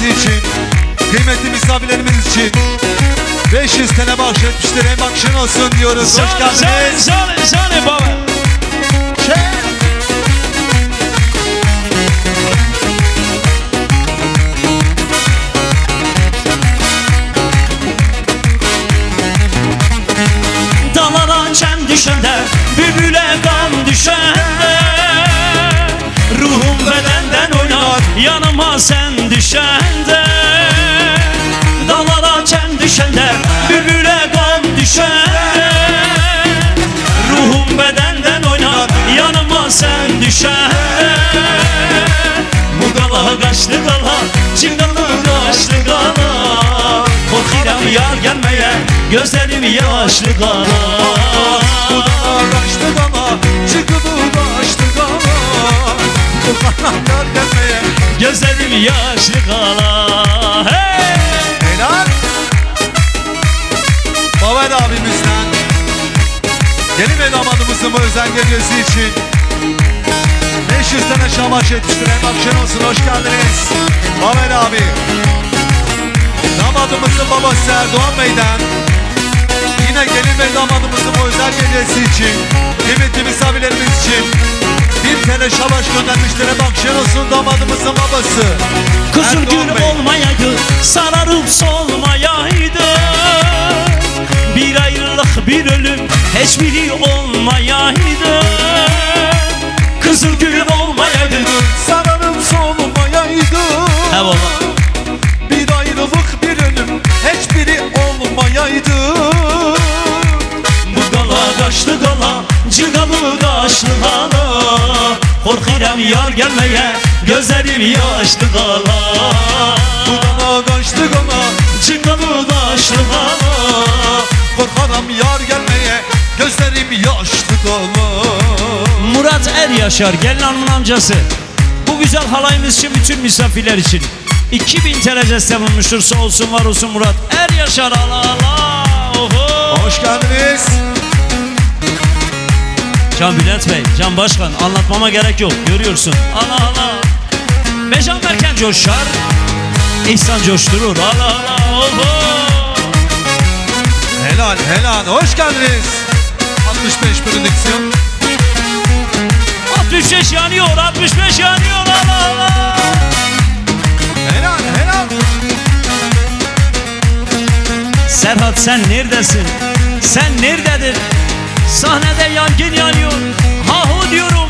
Gecesi için, kıymetli misafirlerimiz için 500 TL bahşetmiştir. En bakışın olsun diyoruz. Hoş geldiniz. Zane baba. Dağlara çem düşende, bülbüle kan düşende, ruhum bedenden oynar, yanıma sen düşende. Dağlara çem düşende, bülbüle kan düşende, ruhum bedenden oynar, yanıma sen düşende. Bu gala kaçtı gala, çingalı kaçtı gala, korkuyorum yar gelmeye, gözlerim yaşlı gala. Bu da kaçtı gala, çıkıdı kaçtı gala, bu kanatlar gelmeye, gözlerim yaşlı gala. Hey! helal. Baver abimizden gelin ve damadımızın bu özel gecesi için 500 tane şamaş etmiştir. En akşam olsun, hoş geldiniz Baver abi. Damadımızın babası Erdoğan Bey'den yine gelin ve damadımızın bu özel gecesi için, kıymetli misafirlerimiz için 1000 TL şamaş göndermiştir. En akşam olsun damadımızın babası Kızıl Erdoğan gül Bey. olmayaydı, sararıp solmayaydı, bir ayrılık bir ölüm hiçbiri olmayaydı. Kızıl gül olmayaydı, Sararıp solmayaydı, he baba. bir ayrılık bir ölüm hiçbiri olmayaydı. Bu gala kaçtı gala, cıgalı kaçtı gala, korkuyorum yar gelmeye, gözlerim yaşlı gala. Bu gala kaçtı gala, Cıgalı kaçtı gala, korkarım yar gelmeye, gözlerim yaşlı gala. Murat Er Yaşar, gelin hanımın amcası. Bu güzel halayımız için, bütün misafirler için 2000 TL deste bulmuştur. Sağ olsun, var olsun Murat Er Yaşar. Allah Allah. Oho. Hoş geldiniz. Can Bülent Bey, Can Başkan, anlatmama gerek yok, görüyorsun. Allah Allah. Ve Can Berken coşar, İhsan coşturur. Allah Allah. Oho. Helal helal, hoş geldiniz. 65 prodüksiyon. 65 yanıyor, 65 yanıyor. Allah Allah. Helal helal. Serhat, sen neredesin? Sen nerededir? Sahnede yangın yanıyor. Ha hu diyorum.